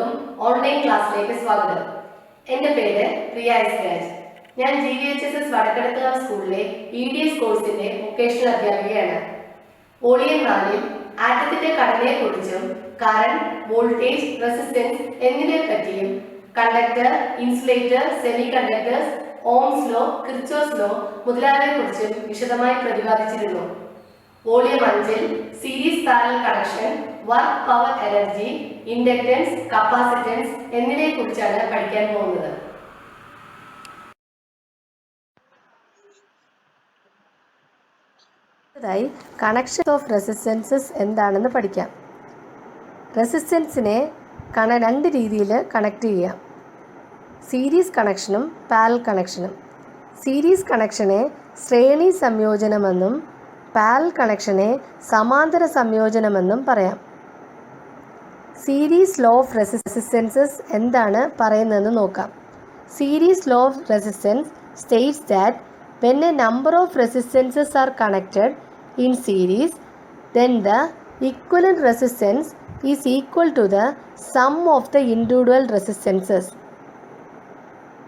എല്ലാവർക്കും ഓൺലൈൻ ക്ലാസ്സിലേക്ക് സ്വാഗതം. എൻ്റെ പേര് പ്രിയ എസ് രാജ്. ഞാൻ GVHSS വടക്കടത്തുകാവ് സ്കൂളിലെ EDS കോഴ്സിന്റെ വൊക്കേഷണൽ അധ്യാപികയാണ്. വോളിയം 4 ആറ്റത്തിന്റെ ഘടനയെക്കുറിച്ചും കറന്റ്, വോൾട്ടേജ്, റെസിസ്റ്റൻസ് എന്നിവയെ പറ്റിയും conductor, insulator, semiconductors, Ohm's law, Kirchhoff's law മുതലായവയെക്കുറിച്ചും വിശദമായി പ്രതിപാദിച്ചിരുന്നു. Volume 5 series parallel connection, work power energy, inductance, capacitance എന്നിവയെ കുറിച്ചാണ് പഠിക്കാൻ പോകുന്നത്. കണക്ഷൻ ഓഫ് റെസിസ്റ്റൻസസ് എന്താണെന്ന് പഠിക്കാം. റെസിസ്റ്റൻസിനെ രണ്ട് രീതിയിൽ കണക്ട് ചെയ്യാം. സീരീസ് കണക്ഷനും പാരലൽ കണക്ഷനും. സീരീസ് കണക്ഷനെ ശ്രേണി സംയോജനമെന്നും പാരലൽ കണക്ഷനെ സമാന്തര സംയോജനമെന്നും പറയാം. സീരീസ് ലോ ഓഫ് റെസിസ്റ്റൻസസ് എന്താണ് പറയുന്നതെന്ന് നോക്കാം. Series law of resistance States that when a number of resistances are connected in series, then the equivalent resistance is equal to the sum of the individual resistances.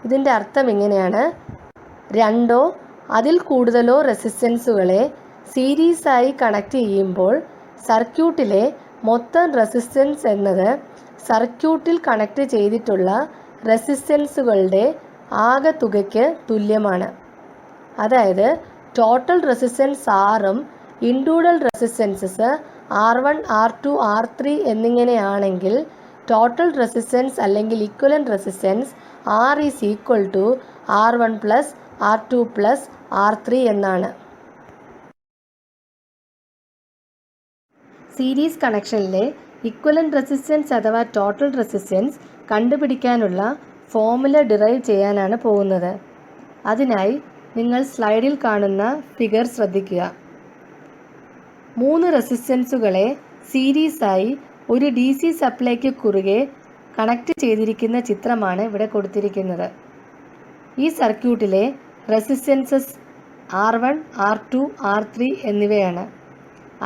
ഇതിൻ്റെ അർത്ഥം ഇങ്ങനെയാണ്: രണ്ടോ അതിൽ കൂടുതലോ റെസിസ്റ്റൻസുകളെ സീരീസായി connect ചെയ്യുമ്പോൾ സർക്യൂട്ടിലെ മൊത്തം റെസിസ്റ്റൻസ് എന്നത് സർക്യൂട്ടിൽ കണക്ട് ചെയ്തിട്ടുള്ള റെസിസ്റ്റൻസുകളുടെ ആകെത്തുകയ്ക്ക് തുല്യമാണ്. അതായത് ടോട്ടൽ റെസിസ്റ്റൻസ് ആറും individual resistances R1, R2, R3 എന്നിങ്ങനെയാണെങ്കിൽ ടോട്ടൽ റെസിസ്റ്റൻസ് അല്ലെങ്കിൽ equivalent resistance R is equal to R1 plus R2 plus R3 എന്നാണ്. സീരീസ് കണക്ഷനിലെ ഇക്വലന്റ് റെസിസ്റ്റൻസ് അഥവാ ടോട്ടൽ റെസിസ്റ്റൻസ് കണ്ടുപിടിക്കാനുള്ള ഫോർമുല ഡിറൈവ് ചെയ്യാനാണ് പോകുന്നത്. അതിനായി നിങ്ങൾ സ്ലൈഡിൽ കാണുന്ന ഫിഗർ ശ്രദ്ധിക്കുക. 3 റെസിസ്റ്റൻസുകളെ സീരീസായി ഒരു DC സപ്ലൈക്ക് കുറുകെ കണക്ട് ചെയ്തിരിക്കുന്ന ചിത്രമാണ് ഇവിടെ കൊടുത്തിരിക്കുന്നത്. ഈ സർക്യൂട്ടിലെ റെസിസ്റ്റൻസസ് R1, R2, R3 എന്നിവയാണ്.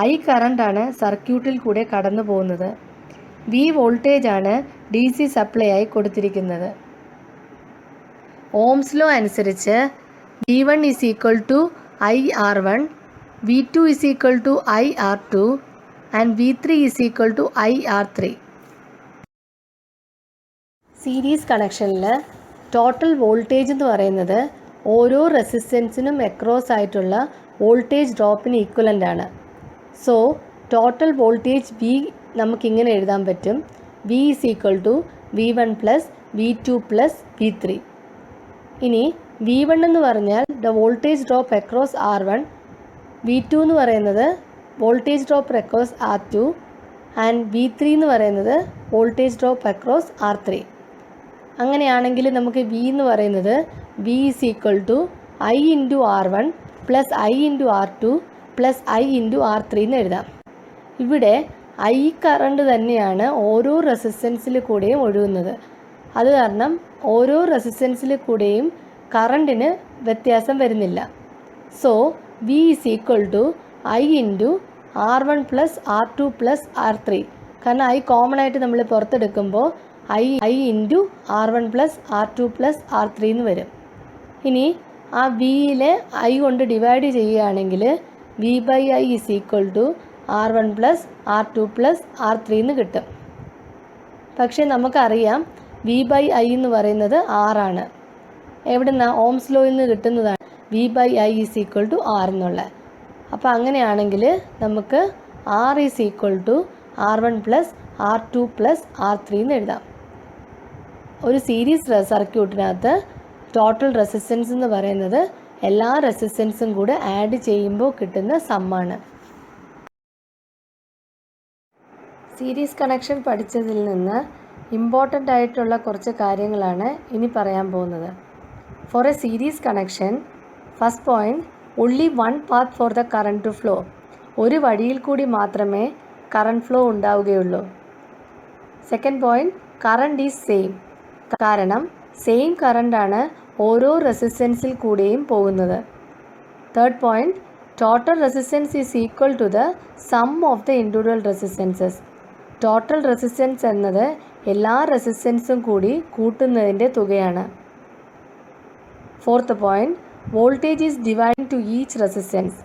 I കറണ്ടാണ് സർക്യൂട്ടിൽ കൂടെ കടന്നു പോകുന്നത്. V വോൾട്ടേജാണ് DC സപ്ലൈ ആയി കൊടുത്തിരിക്കുന്നത്. ഓംസ് ലോ അനുസരിച്ച് V1 is equal to IR1, V2 is equal to IR2 and V3 is equal to IR3. Series കണക്ഷനിൽ ടോട്ടൽ വോൾട്ടേജ് എന്ന് പറയുന്നത് ഓരോ റെസിസ്റ്റൻസിനും അക്രോസ് ആയിട്ടുള്ള വോൾട്ടേജ് ഡ്രോപ്പിന് ഈക്വലൻ്റ് ആണ്. സോ ടോട്ടൽ വോൾട്ടേജ് V നമുക്കിങ്ങനെ എഴുതാൻ പറ്റും: V is equal to V1 plus V2 plus V3. ഇനി V1 എന്ന് പറഞ്ഞാൽ the voltage drop across R1, V2 എന്ന് പറയുന്നത് voltage drop across R2 and V3 എന്ന് പറയുന്നത് വോൾട്ടേജ് ഡ്രോപ്പ് അക്രോസ് R3. അങ്ങനെയാണെങ്കിൽ നമുക്ക് V എന്ന് പറയുന്നത് V is equal to I into R1 plus I into R2 plus I into R3 എന്ന് എഴുതാം. ഇവിടെ I കറണ്ട് തന്നെയാണ് ഓരോ റെസിസ്റ്റൻസിൽ കൂടെയും ഒഴുകുന്നത്. അത് കാരണം ഓരോ റെസിസ്റ്റൻസിൽ കൂടെയും കറണ്ടിന് വ്യത്യാസം വരുന്നില്ല. So V is equal to I into R1 plus R2 plus R3. കാരണം I കോമൺ ആയിട്ട് നമ്മൾ പുറത്തെടുക്കുമ്പോൾ I into R1 plus R2 plus R3 എന്ന് വരും. ഇനി ആ Vയിലെ I കൊണ്ട് ഡിവൈഡ് ചെയ്യുകയാണെങ്കിൽ V by I is equal to R1 plus R2 plus R3 എന്ന് കിട്ടും. പക്ഷേ നമുക്കറിയാം V ബൈ I എന്ന് പറയുന്നത് R ആണ്. എവിടെ നിന്നാണ്? ഓംസ് ലോയിൽ നിന്ന് കിട്ടുന്നതാണ് V by I is equal to R എന്നുള്ള. അപ്പോൾ അങ്ങനെയാണെങ്കിൽ നമുക്ക് R is equal to R1 plus R2 plus R3 എന്ന് എഴുതാം. ഒരു സീരീസ് സർക്യൂട്ടിനകത്ത് ടോട്ടൽ റെസിസ്റ്റൻസ് എന്ന് പറയുന്നത് എല്ലാ റെസിസ്റ്റൻസും കൂടെ ആഡ് ചെയ്യുമ്പോൾ കിട്ടുന്ന സമ്മാണ്. സീരീസ് കണക്ഷൻ പഠിച്ചതിൽ നിന്ന് ഇമ്പോർട്ടൻ്റ് ആയിട്ടുള്ള കുറച്ച് കാര്യങ്ങളാണ് ഇനി പറയാൻ പോകുന്നത്. For a series connection, first point, only one path for the current to flow. ഒരു വഴിയിൽ കൂടി മാത്രമേ കറണ്ട് ഫ്ലോ ഉണ്ടാവുകയുള്ളൂ. Second point, current is same. കാരണം സെയിം കറണ്ടാണ് ഓരോ റെസിസ്റ്റൻസിൽ കൂടെയും പോകുന്നത്. Third point, total resistance is equal to the sum of the individual resistances. Total resistance എന്നത് എല്ലാ റെസിസ്റ്റൻസും കൂടി കൂട്ടുന്നതിൻ്റെ തുകയാണ്. Fourth point, voltage is dividing to each resistance.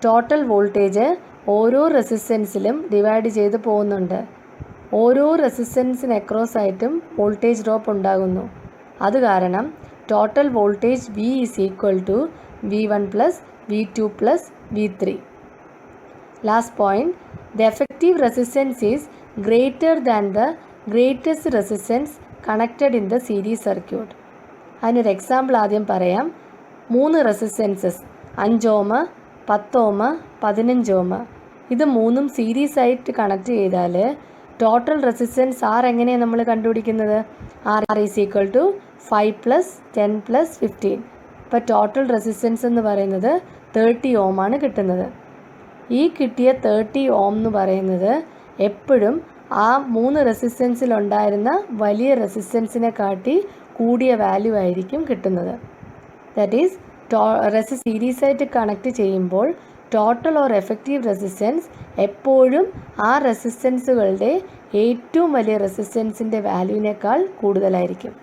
Total voltage ഓരോ റെസിസ്റ്റൻസിലും ഡിവൈഡ് ചെയ്ത് പോകുന്നുണ്ട്. ഓരോ റെസിസ്റ്റൻസിന് അക്രോസ് ആയിട്ടും വോൾട്ടേജ് ഡ്രോപ്പ് ഉണ്ടാകുന്നു. അത് കാരണം total voltage V is equal to V1 plus V2 plus V3. Last point, the effective resistance is greater than the greatest resistance connected in the series circuit. അതിനൊരു example ആദ്യം പറയാം. 3 resistances 5 ഓം, 10 ഓം, 15 ഓം, ഇത് മൂന്നും series ആയിട്ട് connect ചെയ്താൽ total resistance R എങ്ങനെയാണ് നമ്മൾ കണ്ടുപിടിക്കുന്നത്? R is equal to 5 plus 10 plus 15. ഇപ്പോൾ ടോട്ടൽ റെസിസ്റ്റൻസ് എന്ന് പറയുന്നത് 30 ഓം ആണ് കിട്ടുന്നത്. ഈ കിട്ടിയ 30 ഓം എന്ന് പറയുന്നത് എപ്പോഴും ആ 3 റെസിസ്റ്റൻസിലുണ്ടായിരുന്ന വലിയ റെസിസ്റ്റൻസിനെ കാട്ടി കൂടിയ വാല്യൂ ആയിരിക്കും കിട്ടുന്നത്. ദാറ്റ് ഈസ് സീരീസ് ആയിട്ട് കണക്ട് ചെയ്യുമ്പോൾ ടോട്ടൽ ഓർ എഫക്റ്റീവ് റെസിസ്റ്റൻസ് എപ്പോഴും ആ റെസിസ്റ്റൻസുകളുടെ ഏറ്റവും വലിയ റെസിസ്റ്റൻസിൻ്റെ വാല്യൂവിനേക്കാൾ കൂടുതലായിരിക്കും.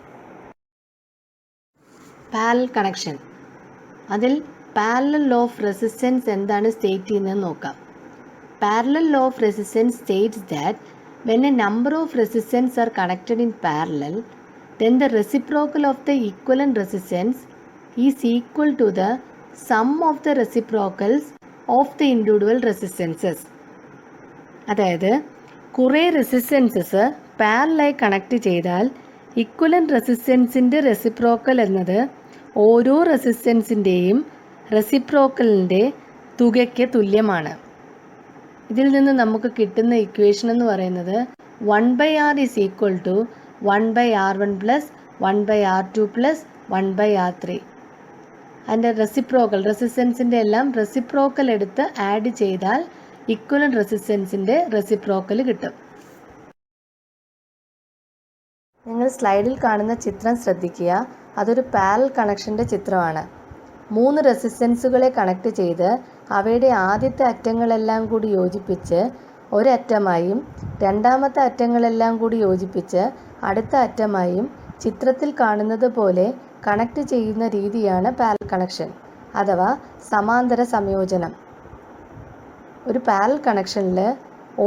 പാരലൽ കണക്ഷൻ, അതിൽ പാരലൽ ലോ ഓഫ് റെസിസ്റ്റൻസ് എന്താണ് സ്റ്റേറ്റ് ചെയ്യുന്നതെന്ന് നോക്കാം. Parallel law of resistance States that when a number of resistors are connected in parallel, then the reciprocal of the equivalent resistance is equal to the sum of the reciprocals of the individual resistances. അതായത് കുറേ resistances പാരലായി connect ചെയ്താൽ equivalent റെസിസ്റ്റൻസിൻ്റെ reciprocal എന്നത് ഓരോ റെസിസ്റ്റൻസിൻ്റെയും റെസിപ്രോക്കലിൻ്റെ തുകയ്ക്ക് തുല്യമാണ്. ഇതിൽ നിന്ന് നമുക്ക് കിട്ടുന്ന ഇക്വേഷൻ എന്ന് പറയുന്നത് 1/R is equal to 1/R1 plus 1/R2 plus 1/R3. അതിൻ്റെ റെസിസ്റ്റൻസിൻ്റെ എല്ലാം റെസിപ്രോക്കൽ എടുത്ത് ആഡ് ചെയ്താൽ ഇക്വലൻ്റ് റെസിസ്റ്റൻസിൻ്റെ റെസിപ്രോക്കൽ കിട്ടും. നിങ്ങൾ സ്ലൈഡിൽ കാണുന്ന ചിത്രം ശ്രദ്ധിക്കുക. അതൊരു പാരലൽ കണക്ഷൻ്റെ ചിത്രമാണ്. 3 റെസിസ്റ്റൻസുകളെ കണക്ട് ചെയ്ത് അവയുടെ ആദ്യത്തെ അറ്റങ്ങളെല്ലാം കൂടി യോജിപ്പിച്ച് ഒരറ്റമായും രണ്ടാമത്തെ അറ്റങ്ങളെല്ലാം കൂടി യോജിപ്പിച്ച് അടുത്ത അറ്റമായും ചിത്രത്തിൽ കാണുന്നത് പോലെ കണക്ട് ചെയ്യുന്ന രീതിയാണ് പാരലൽ കണക്ഷൻ അഥവാ സമാന്തര സംയോജനം. ഒരു പാരലൽ കണക്ഷനിൽ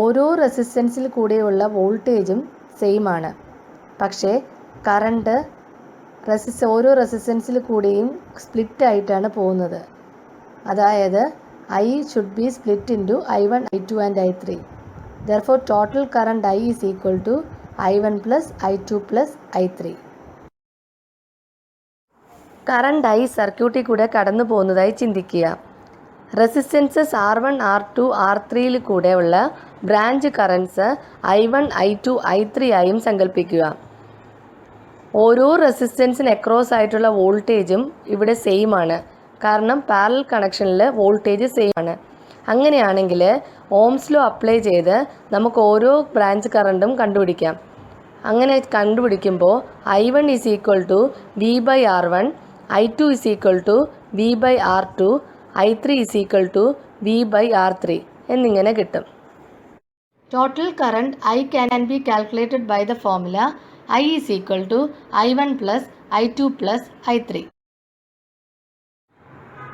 ഓരോ റെസിസ്റ്റൻസിൽ കൂടെയുള്ള വോൾട്ടേജും സെയിം ആണ്. പക്ഷേ കറണ്ട് ഓരോ റെസിസ്റ്റൻസിൽ കൂടെയും സ്പ്ലിറ്റ് ആയിട്ടാണ് പോകുന്നത്. അതായത് I should be split into I1, I2 and I3. Therefore, total current I is equal to I1 plus I2 plus I3. Current I സർക്യൂട്ടിൽ കൂടെ കടന്നു പോകുന്നതായി ചിന്തിക്കുക. റെസിസ്റ്റൻസസ് R1, R2, R3യിൽ കൂടെയുള്ള branch currents I1, I2, I3 ആയും സങ്കല്പിക്കുക. ഓരോ റെസിസ്റ്റൻസിന് അക്രോസ് ആയിട്ടുള്ള വോൾട്ടേജും ഇവിടെ സെയിം ആണ്. കാരണം പാരലൽ കണക്ഷനിൽ വോൾട്ടേജ് സെയിം ആണ്. അങ്ങനെയാണെങ്കിൽ ഓംസ് ലോ അപ്ലൈ ചെയ്ത് നമുക്ക് ഓരോ ബ്രാഞ്ച് കറണ്ടും കണ്ടുപിടിക്കാം. അങ്ങനെ കണ്ടുപിടിക്കുമ്പോൾ I1 is equal to V/R1, I2 is equal to V/R2, I3 is equal to V/R3 എന്നിങ്ങനെ കിട്ടും. Total current I can be calculated by the formula I is equal to I1 plus I2 plus I3.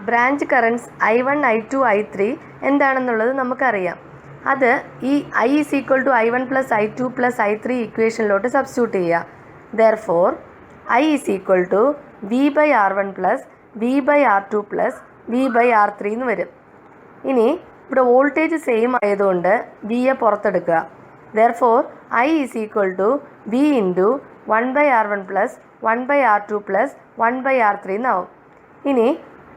Branch currents I1, I2, I3 എന്താണെന്നുള്ളത് നമുക്കറിയാം. അത് ഈ I is equal to I1 plus I2 plus I3 ഇക്വേഷനിലോട്ട് substitute ചെയ്യുക. Therefore I is equal to V/R1 plus V/R2 plus V/R3 എന്ന് വരും. ഇനി ഇവിടെ വോൾട്ടേജ് സെയിം ആയതുകൊണ്ട് Vയെ പുറത്തെടുക്കുക. Therefore I is equal to V into 1/R1 plus 1/R2 plus 1/R3 എന്നാവും. ഇനി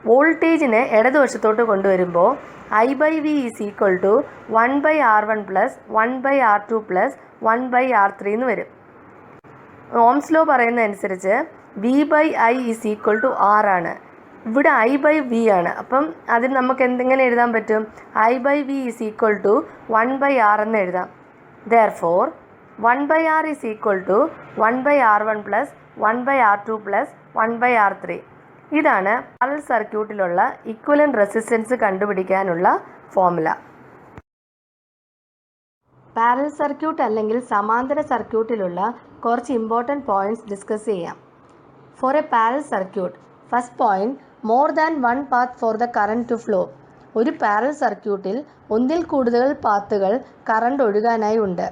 വോൾട്ടേജിനെ ഇടതുവശത്തോട്ട് കൊണ്ടുവരുമ്പോൾ I/V is equal to 1/R1 plus 1/R2 plus 1/R3 എന്ന് വരും. ഓംസ് ലോ പറയുന്ന അനുസരിച്ച് V/I is equal to R ആണ്. ഇവിടെ I/V ആണ്. അപ്പം അതിൽ നമുക്ക് എന്തെങ്ങനെ എഴുതാൻ പറ്റും? I/V is equal to 1/R എന്ന് എഴുതാം. Therefore 1/R is equal to 1/R1 plus 1/R2 plus 1/R3. ഇതാണ് പാരലൽ സർക്യൂട്ടിലുള്ള ഇക്വലൻ്റ് റെസിസ്റ്റൻസ് കണ്ടുപിടിക്കാനുള്ള ഫോർമുല. പാരലൽ സർക്യൂട്ട് അല്ലെങ്കിൽ സമാന്തര സർക്യൂട്ടിലുള്ള കുറച്ച് ഇമ്പോർട്ടൻറ്റ് പോയിൻറ്റ്സ് ഡിസ്കസ് ചെയ്യാം. For a parallel circuit, first point, more than one path for the current to flow. ഒരു parallel സർക്യൂട്ടിൽ ഒന്നിൽ കൂടുതൽ പാത്തുകൾ കറണ്ട് ഒഴുകാനായി ഉണ്ട്.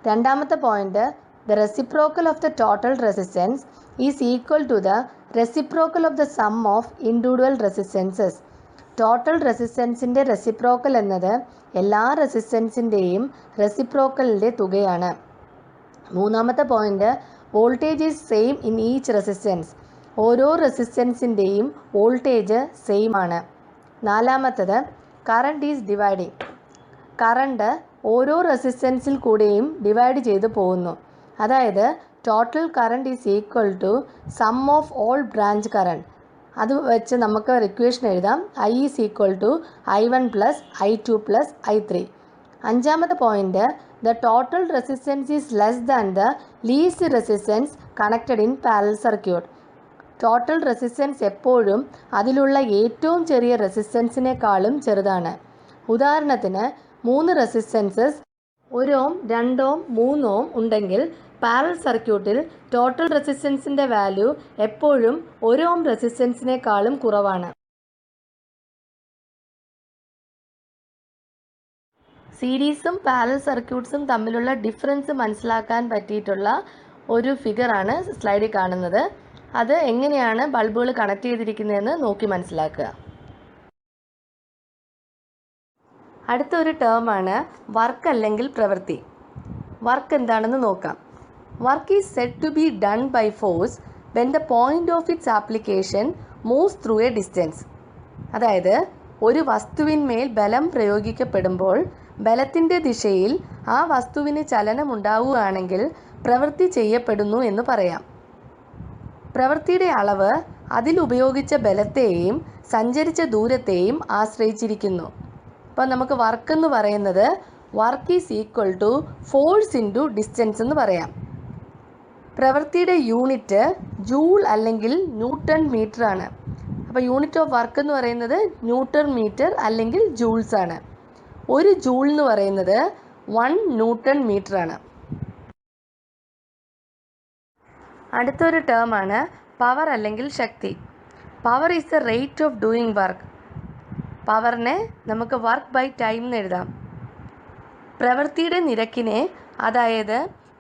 രണ്ടാമത്തെ പോയിൻറ്റ്, the reciprocal of the total resistance is equal to the reciprocal of the sum of individual resistances. Total റെസിസ്റ്റൻസിൻ്റെ റെസിപ്രോക്കൽ എന്നത് എല്ലാ റെസിസ്റ്റൻസിൻ്റെയും റെസിപ്രോക്കലിൻ്റെ തുകയാണ്. മൂന്നാമത്തെ point, voltage is same in each resistance. ഓരോ റെസിസ്റ്റൻസിൻ്റെയും വോൾട്ടേജ് സെയിം ആണ്. നാലാമത്തത്, കറണ്ട് ഈസ് ഡിവൈഡിങ്. കറണ്ട് ഓരോ റെസിസ്റ്റൻസിൽ കൂടെയും ഡിവൈഡ് ചെയ്തു പോകുന്നു. അതായത് total current is equal to sum of all branch current. അത് വെച്ച് നമുക്ക് ഒരു ഇക്വേഷൻ എഴുതാം. I is equal to I1 plus I2 plus I3. അഞ്ചാമത്തെ പോയിൻറ്റ്, the total resistance is less than the least resistance connected in parallel circuit. Total resistance എപ്പോഴും അതിലുള്ള ഏറ്റവും ചെറിയ റെസിസ്റ്റൻസിനേക്കാളും ചെറുതാണ്. ഉദാഹരണത്തിന് 3 റെസിസ്റ്റൻസസ് 1 ഓം 2 ഓം 3 ഓം ഉണ്ടെങ്കിൽ പാരലൽ സർക്യൂട്ടിൽ ടോട്ടൽ റെസിസ്റ്റൻസിൻ്റെ വാല്യൂ എപ്പോഴും 1 ഓം റെസിസ്റ്റൻസിനേക്കാളും കുറവാണ്. സീരീസും പാരലൽ സർക്യൂട്ട്സും തമ്മിലുള്ള ഡിഫറൻസ് മനസ്സിലാക്കാൻ പറ്റിയിട്ടുള്ള ഒരു ഫിഗറാണ് സ്ലൈഡിൽ കാണുന്നത്. അത് എങ്ങനെയാണ് ബൾബുകൾ കണക്ട് ചെയ്തിരിക്കുന്നതെന്ന് നോക്കി മനസ്സിലാക്കുക. അടുത്തൊരു ടേമാണ് വർക്ക് അല്ലെങ്കിൽ പ്രവൃത്തി. വർക്ക് എന്താണെന്ന് നോക്കാം. Work is said to be done by force when the point of its application moves through a distance. അതായത് ഒരു വസ്തുവിന്മേൽ ബലം പ്രയോഗിക്കപ്പെടുമ്പോൾ ബലത്തിൻ്റെ ദിശയിൽ ആ വസ്തുവിന് ചലനമുണ്ടാവുകയാണെങ്കിൽ പ്രവൃത്തി ചെയ്യപ്പെടുന്നു എന്ന് പറയാം. പ്രവൃത്തിയുടെ അളവ് അതിൽ ഉപയോഗിച്ച ബലത്തെയും സഞ്ചരിച്ച ദൂരത്തെയും ആശ്രയിച്ചിരിക്കുന്നു. അപ്പോൾ നമുക്ക് വർക്ക് എന്ന് പറയുന്നത് work is equal to force into distance എന്ന് പറയാം. പ്രവൃത്തിയുടെ യൂണിറ്റ് ജൂൾ അല്ലെങ്കിൽ ന്യൂട്ടൺ മീറ്റർ ആണ്. അപ്പോൾ യൂണിറ്റ് ഓഫ് വർക്ക് എന്ന് പറയുന്നത് ന്യൂട്ടൺ മീറ്റർ അല്ലെങ്കിൽ ജൂൾസ് ആണ്. ഒരു ജൂൾ എന്ന് പറയുന്നത് 1 ന്യൂട്ടൺ മീറ്റർ ആണ്. അടുത്തൊരു ടേമാണ് പവർ അല്ലെങ്കിൽ ശക്തി. Power is the rate of doing work. പവറിനെ നമുക്ക് വർക്ക് ബൈ ടൈം എന്ന് എഴുതാം. പ്രവൃത്തിയുടെ നിരക്കിനെ, അതായത്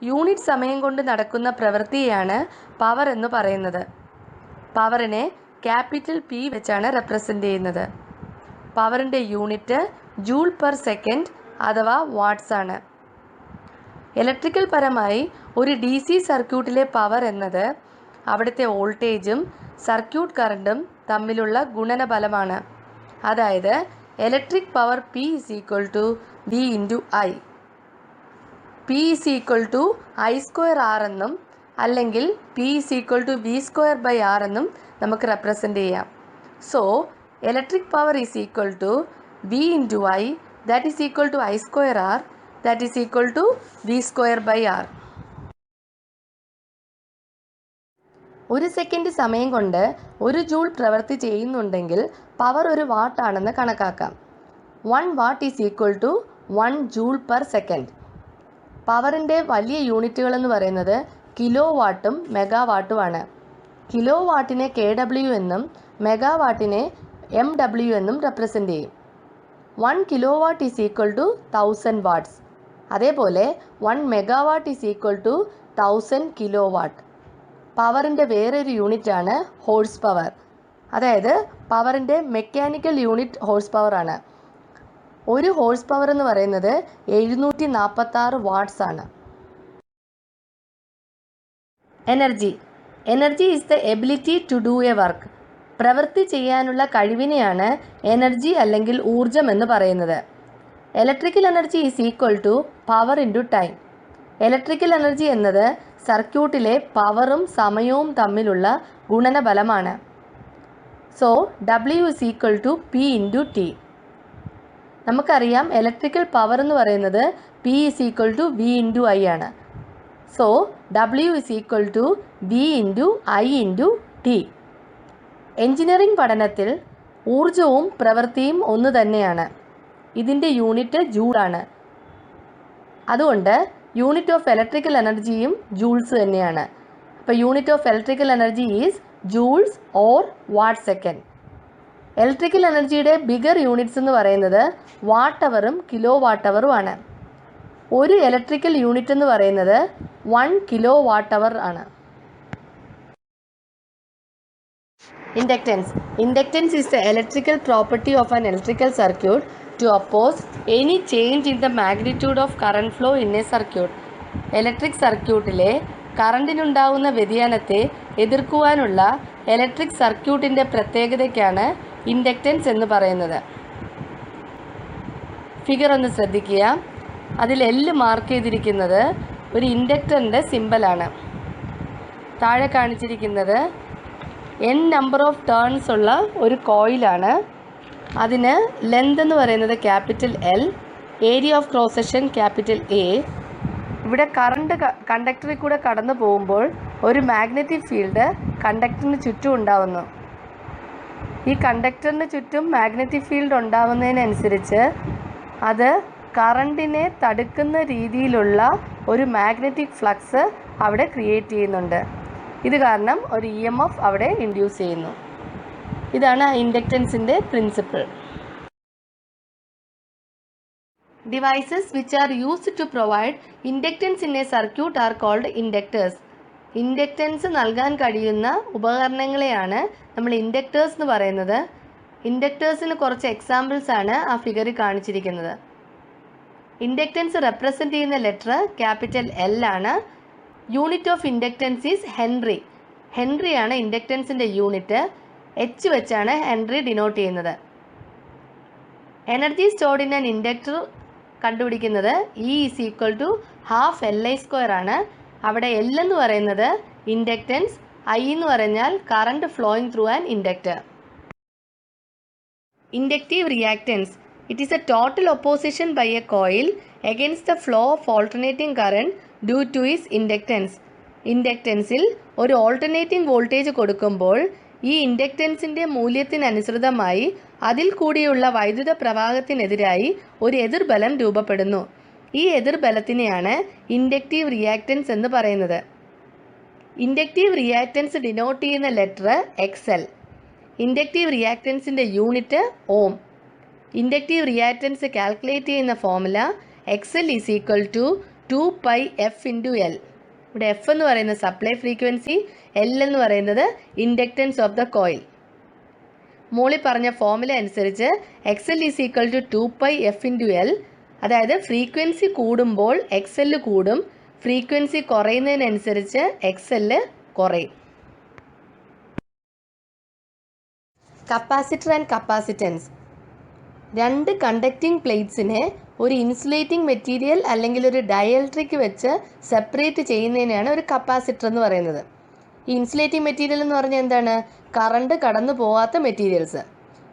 യൂണിറ്റ് സമയം കൊണ്ട് നടക്കുന്ന പ്രവൃത്തിയെയാണ് പവർ എന്ന് പറയുന്നത്. പവറിനെ ക്യാപിറ്റൽ P വെച്ചാണ് റെപ്രസെൻ്റ് ചെയ്യുന്നത്. പവറിൻ്റെ യൂണിറ്റ് ജൂൾ പെർ സെക്കൻഡ് അഥവാ വാട്ട്സ് ആണ്. ഇലക്ട്രിക്കൽ പരമായി ഒരു DC സർക്യൂട്ടിലെ പവർ എന്നത് അവിടുത്തെ വോൾട്ടേജും സർക്യൂട്ട് കറണ്ടും തമ്മിലുള്ള ഗുണനഫലമാണ്. അതായത് electric power P is equal to V into I. P is equal to I²R എന്നും അല്ലെങ്കിൽ P is equal to V² by R എന്നും നമുക്ക് റെപ്രസെൻ്റ് ചെയ്യാം. So electric power is equal to V into I, that is equal to I²R, that is equal to V² by R. ഒരു second സമയം കൊണ്ട് 1 joule പ്രവൃത്തി ചെയ്യുന്നുണ്ടെങ്കിൽ power 1 what ആണെന്ന് കണക്കാക്കാം. 1 watt is equal to 1 joule per second. പവറിൻ്റെ വലിയ യൂണിറ്റുകൾ എന്ന് പറയുന്നത് കിലോ വാട്ടും മെഗാവാട്ടുമാണ്. കിലോ വാട്ടിനെ KW എന്നും മെഗാവാട്ടിനെ MW എന്നും റെപ്രസെൻ്റ് ചെയ്യും. 1 kilowatt is equal to 1000 watts. അതേപോലെ 1 മെഗാവാട്ട് is equal to 1000 kilowatt. പവറിൻ്റെ വേറൊരു യൂണിറ്റാണ് ഹോഴ്സ് പവർ. അതായത് പവറിൻ്റെ മെക്കാനിക്കൽ യൂണിറ്റ് ഹോഴ്സ് പവർ ആണ്. ഒരു ഹോഴ്സ് പവർ എന്ന് പറയുന്നത് 746 വാട്ട്സ് ആണ്. Energy. Energy is the ability to do a work. പ്രവൃത്തി ചെയ്യാനുള്ള കഴിവിനെയാണ് എനർജി അല്ലെങ്കിൽ ഊർജം എന്ന് പറയുന്നത്. Electrical energy is equal to power into time. Electrical energy എന്നത് സർക്യൂട്ടിലെ പവറും സമയവും തമ്മിലുള്ള ഗുണനഫലമാണ്. So W is equal to P into T. നമുക്കറിയാം ഇലക്ട്രിക്കൽ പവർ എന്ന് പറയുന്നത് P is equal to V into I ആണ്. So W is equal to V into I into T. Engineering പഠനത്തിൽ ഊർജവും പ്രവൃത്തിയും ഒന്ന് തന്നെയാണ്. ഇതിൻ്റെ യൂണിറ്റ് ജൂളാണ്. അതുകൊണ്ട് യൂണിറ്റ് ഓഫ് ഇലക്ട്രിക്കൽ എനർജിയും ജൂൾസ് തന്നെയാണ്. അപ്പോൾ unit of electrical energy is joules or watt second. Electrical എനർജിയുടെ ബിഗർ യൂണിറ്റ്സ് എന്ന് പറയുന്നത് വാട്ട് അവറും കിലോ വാട്ട് അവറും ആണ്. ഒരു ഇലക്ട്രിക്കൽ യൂണിറ്റ് എന്ന് പറയുന്നത് 1 കിലോ വാട്ട് അവർ ആണ്. Inductance. Inductance is the electrical property of an electrical circuit to oppose any change in the magnitude of current flow in a circuit. Electric സർക്യൂട്ടിലെ കറണ്ടിനുണ്ടാകുന്ന വ്യതിയാനത്തെ എതിർക്കുവാനുള്ള electric സർക്യൂട്ടിൻ്റെ പ്രത്യേകതയ്ക്കാണ് inductance എന്ന് പറയുന്നത്. ഫിഗർ ഒന്ന് ശ്രദ്ധിക്കുക. അതിൽ L മാർക്ക് ചെയ്തിരിക്കുന്നത് ഒരു ഇൻഡക്ടറിൻ്റെ സിമ്പലാണ്. താഴെ കാണിച്ചിരിക്കുന്നത് n നമ്പർ ഓഫ് ടേൺസ് ഉള്ള ഒരു കോയിലാണ്. അതിന് ലെന്ത് എന്ന് പറയുന്നത് capital L, area of cross section capital A. ഇവിടെ കറണ്ട് കണ്ടക്ടറിൽ കൂടെ കടന്നു പോകുമ്പോൾ ഒരു മാഗ്നറ്റിക് ഫീൽഡ് കണ്ടക്ടറിന് ചുറ്റും ഉണ്ടാവുന്നു. ഈ കണ്ടക്ടറിന് ചുറ്റും മാഗ്നറ്റിക് ഫീൽഡ് ഉണ്ടാവുന്നതിനനുസരിച്ച് അത് കറണ്ടിനെ തടുക്കുന്ന രീതിയിലുള്ള ഒരു മാഗ്നറ്റിക് ഫ്ലക്സ് അവിടെ ക്രിയേറ്റ് ചെയ്യുന്നുണ്ട്. ഇത് കാരണം ഒരു EMF അവിടെ ഇൻഡ്യൂസ് ചെയ്യുന്നു. ഇതാണ് ഇൻഡക്റ്റൻസിൻ്റെ principle. Devices which are used to provide inductance in a circuit are called inductors. ഇൻഡക്റ്റൻസ് നൽകാൻ കഴിയുന്ന ഉപകരണങ്ങളെയാണ് നമ്മൾ ഇൻഡക്ടേഴ്സ് എന്ന് പറയുന്നത്. ഇൻഡക്ടേഴ്സിന് കുറച്ച് എക്സാമ്പിൾസ് ആണ് ആ ഫിഗറിൽ കാണിച്ചിരിക്കുന്നത്. ഇൻഡക്റ്റൻസ് റെപ്രസെൻ്റ് ചെയ്യുന്ന ലെറ്റർ ക്യാപിറ്റൽ L ആണ്. Unit of inductance is Henry. ഹെൻറിയാണ് ഇൻഡക്റ്റൻസിൻ്റെ യൂണിറ്റ്. H വെച്ചാണ് ഹെൻറി ഡിനോട്ട് ചെയ്യുന്നത്. Energy stored in an inductor കണ്ടുപിടിക്കുന്നത് E = ½ Li² ആണ്. അവിടെ L എന്ന് പറയുന്നത് ഇൻഡക്റ്റൻസ്, I എന്ന് പറഞ്ഞാൽ current flowing through an inductor. Inductive reactance. It is a total opposition by a coil against the flow of alternating current due to its inductance. ഇൻഡക്റ്റൻസിൽ ഒരു alternating voltage കൊടുക്കുമ്പോൾ ഈ ഇൻഡക്റ്റൻസിൻ്റെ മൂല്യത്തിനനുസൃതമായി അതിൽ കൂടിയുള്ള വൈദ്യുത പ്രവാഹത്തിനെതിരായി ഒരു എതിർബലം രൂപപ്പെടുന്നു. ഈ എതിർബലത്തിനെയാണ് ഇൻഡക്റ്റീവ് റിയാക്റ്റൻസ് എന്ന് പറയുന്നത്. ഇൻഡക്റ്റീവ് റിയാക്റ്റൻസ് ഡിനോട്ട് ചെയ്യുന്ന ലെറ്റർ XL. ഇൻഡക്റ്റീവ് റിയാക്റ്റൻസിൻ്റെ unit ohm. Inductive reactance calculate ചെയ്യുന്ന ഫോർമുല XL = 2πf × L. ഇവിടെ F എന്ന് പറയുന്നത് സപ്ലൈ ഫ്രീക്വൻസി, L എന്ന് പറയുന്നത് ഇൻഡക്റ്റൻസ് ഓഫ് ദ കോയിൽ. മോളിൽ പറഞ്ഞ ഫോർമുല അനുസരിച്ച് XL = 2πf × L. അതായത് ഫ്രീക്വൻസി കൂടുമ്പോൾ XL കൂടും, ഫ്രീക്വൻസി കുറയുന്നതിനനുസരിച്ച് XL കുറയും. Capacitor and capacitance. രണ്ട് കണ്ടക്റ്റിംഗ് പ്ലേറ്റ്സിനെ ഒരു ഇൻസുലേറ്റിംഗ് മെറ്റീരിയൽ അല്ലെങ്കിൽ ഒരു ഡയലക്ട്രിക് വെച്ച് സെപ്പറേറ്റ് ചെയ്യുന്നതിനാണ് ഒരു കപ്പാസിറ്റർ എന്ന് പറയുന്നത്. ഈ ഇൻസുലേറ്റിംഗ് മെറ്റീരിയൽ എന്ന് പറഞ്ഞാൽ എന്താണ്? കറണ്ട് കടന്നു പോകാത്ത മെറ്റീരിയൽസ്.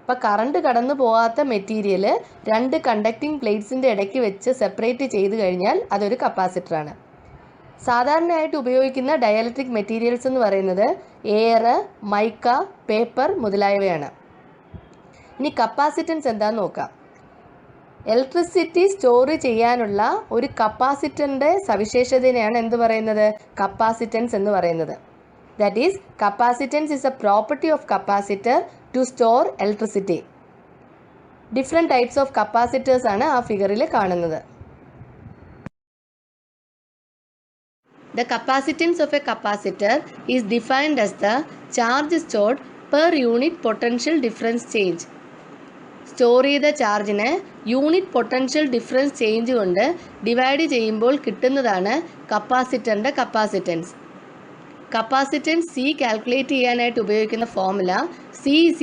അപ്പോൾ കറണ്ട് കടന്നു പോകാത്ത മെറ്റീരിയൽ രണ്ട് കണ്ടക്റ്റിംഗ് പ്ലേറ്റ്സിൻ്റെ ഇടയ്ക്ക് വെച്ച് സെപ്പറേറ്റ് ചെയ്ത് കഴിഞ്ഞാൽ അതൊരു കപ്പാസിറ്ററാണ്. സാധാരണയായിട്ട് ഉപയോഗിക്കുന്ന ഡയലക്ട്രിക് മെറ്റീരിയൽസ് എന്ന് പറയുന്നത് എയർ, മൈക്ക, പേപ്പർ മുതലായവയാണ്. ഇനി കപ്പാസിറ്റൻസ് എന്താണെന്ന് നോക്കാം. ഇലക്ട്രിസിറ്റി സ്റ്റോർ ചെയ്യാനുള്ള ഒരു കപ്പാസിറ്ററിൻ്റെ സവിശേഷതയാണ് എന്ത് പറയുന്നത്? കപ്പാസിറ്റൻസ് എന്ന് പറയുന്നത്. That is capacitance is a property of capacitor to store electricity. Different types of capacitors ആണ് ആ ഫിഗറിൽ കാണുന്നത്. The capacitance of a capacitor is defined as the charge stored per unit potential difference change. Store ചെയ്ത ചാർജിനെ unit potential difference change കൊണ്ട് divide ചെയ്യുമ്പോൾ കിട്ടുന്നതാണ് കപ്പാസിറ്ററിൻ്റെ capacitance. Capacitance C calculate ചെയ്യാനായിട്ട് ഉപയോഗിക്കുന്ന ഫോർമുല C =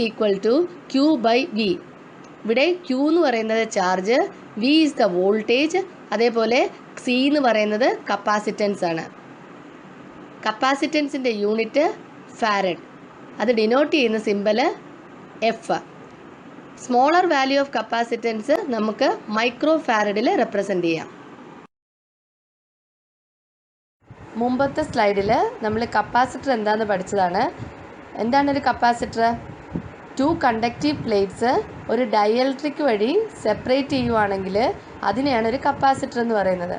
Q/V. ഇവിടെ Q എന്ന് പറയുന്നത് charge, V is the voltage, അതേപോലെ C എന്ന് പറയുന്നത് കപ്പാസിറ്റൻസ് ആണ്. കപ്പാസിറ്റൻസിൻ്റെ യൂണിറ്റ് ഫാരഡ്. അത് ഡിനോട്ട് ചെയ്യുന്ന symbol F. Smaller value of capacitance നമുക്ക് മൈക്രോ ഫാരഡിൽ റെപ്രസെൻ്റ് ചെയ്യാം. മുമ്പത്തെ സ്ലൈഡിൽ നമ്മൾ കപ്പാസിറ്റർ എന്താണെന്ന് പഠിച്ചതാണ്. എന്താണ് ഒരു കപ്പാസിറ്റർ? 2 കണ്ടക്റ്റീവ് പ്ലേറ്റ്സ് ഒരു ഡയലക്ട്രിക് വഴി സെപ്പറേറ്റ് ചെയ്യുവാണെങ്കിൽ അതിനെയാണ് ഒരു കപ്പാസിറ്റർ എന്ന് പറയുന്നത്.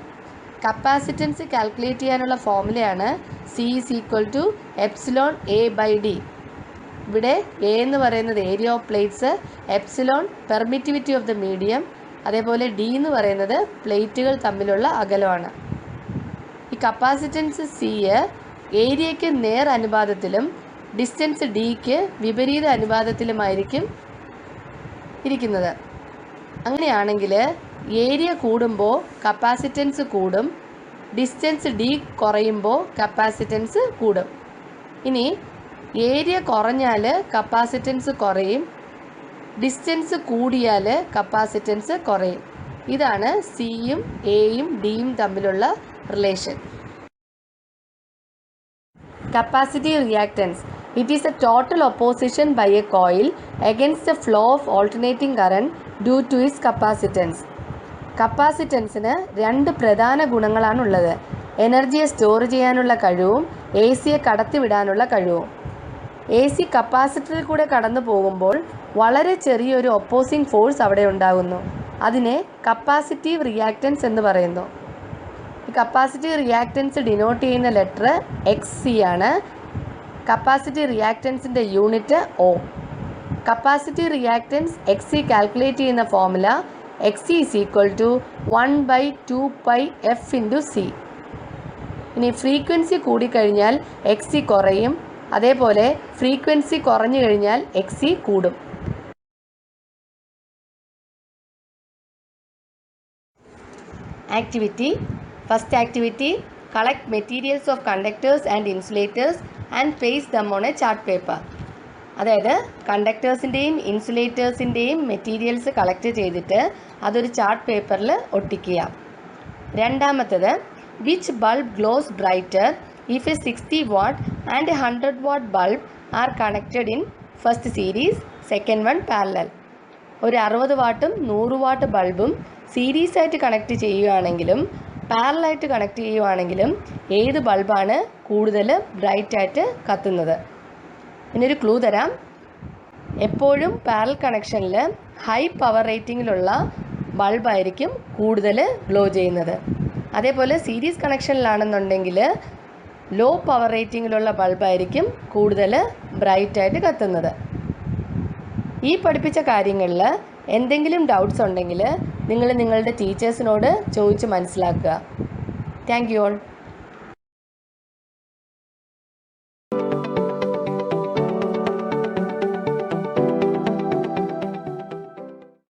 കപ്പാസിറ്റൻസ് കാൽക്കുലേറ്റ് ചെയ്യാനുള്ള ഫോർമുലയാണ് C = ε/A/d. ഇവിടെ A എന്ന് പറയുന്നത് area of plates, epsilon permittivity of the medium, അതേപോലെ D എന്ന് പറയുന്നത് പ്ലേറ്റുകൾ തമ്മിലുള്ള അകലമാണ്. ഈ കപ്പാസിറ്റൻസ് C ഏരിയയ്ക്ക് നേർ അനുപാതത്തിലും ഡിസ്റ്റൻസ് Dക്ക് വിപരീത അനുപാതത്തിലുമായിരിക്കും ഇരിക്കുന്നത്. അങ്ങനെയാണെങ്കിൽ ഏരിയ കൂടുമ്പോൾ കപ്പാസിറ്റൻസ് കൂടും, ഡിസ്റ്റൻസ് D കുറയുമ്പോൾ കപ്പാസിറ്റൻസ് കൂടും. ഇനി ഏരിയ കുറഞ്ഞാൽ കപ്പാസിറ്റൻസ് കുറയും, ഡിസ്റ്റൻസ് കൂടിയാൽ കപ്പാസിറ്റൻസ് കുറയും. ഇതാണ് സിയും എയും ഡിയും തമ്മിലുള്ള relation. Capacity reactance. It is a total opposition by a coil against the flow of alternating current due to its capacitance. കപ്പാസിറ്റൻസിന് രണ്ട് പ്രധാന ഗുണങ്ങളാണുള്ളത്. എനർജിയെ സ്റ്റോർ ചെയ്യാനുള്ള കഴിവും എ സിയെ കടത്തിവിടാനുള്ള കഴിവും. എ സി കപ്പാസിറ്ററിൽ കൂടെ കടന്നു പോകുമ്പോൾ വളരെ ചെറിയൊരു ഒപ്പോസിംഗ് ഫോഴ്സ് അവിടെ ഉണ്ടാകുന്നു. അതിനെ കപ്പാസിറ്റീവ് റിയാക്റ്റൻസ് എന്ന് പറയുന്നു. ഈ കപ്പാസിറ്റീവ് റിയാക്റ്റൻസ് ഡിനോട്ട് ചെയ്യുന്ന ലെറ്റർ XC ആണ്. കപ്പാസിറ്റീവ് റിയാക്റ്റൻസിൻ്റെ unit O. Capacitive reactance XC calculate ചെയ്യുന്ന ഫോർമുല XC = 1/2πf × C. ഇനി ഫ്രീക്വൻസി കൂടിക്കഴിഞ്ഞാൽ XC കുറയും, അതേപോലെ ഫ്രീക്വൻസി കുറഞ്ഞു കഴിഞ്ഞാൽ XC കൂടും. Activity. First activity, collect materials of conductors and insulators and paste them on a chart paper. അതായത് കണ്ടക്ടേഴ്സിൻ്റെയും ഇൻസുലേറ്റേഴ്സിൻ്റെയും മെറ്റീരിയൽസ് കളക്ട് ചെയ്തിട്ട് അതൊരു ചാർട്ട് പേപ്പറിൽ ഒട്ടിക്കുക. രണ്ടാമത്തത്, which bulb glows brighter if a 60 watt and a 100 watt bulb are connected in first series, second one parallel. ഒരു 60 വാട്ടും 100 what ബൾബും series ആയിട്ട് connect ചെയ്യുകയാണെങ്കിലും പാരലായിട്ട് കണക്ട് ചെയ്യുകയാണെങ്കിലും ഏത് ബൾബാണ് കൂടുതൽ ബ്രൈറ്റ് ആയിട്ട് കത്തുന്നത്? ഇനിയൊരു ക്ലൂ തരാം. എപ്പോഴും പാരൽ കണക്ഷനിൽ ഹൈ പവർ റേറ്റിങ്ങിലുള്ള ബൾബായിരിക്കും കൂടുതൽ ഗ്ലോ ചെയ്യുന്നത്. അതേപോലെ സീരീസ് കണക്ഷനിലാണെന്നുണ്ടെങ്കിൽ ലോ പവർ റേറ്റിങ്ങിലുള്ള ബൾബായിരിക്കും കൂടുതൽ ബ്രൈറ്റായിട്ട് കത്തുന്നത്. ഈ പഠിപ്പിച്ച കാര്യങ്ങളിൽ എന്തെങ്കിലും ഡൗട്ട്സ് ഉണ്ടെങ്കിൽ നിങ്ങൾ നിങ്ങളുടെ ടീച്ചേഴ്സിനോട് ചോദിച്ച് മനസ്സിലാക്കുക. Thank you all.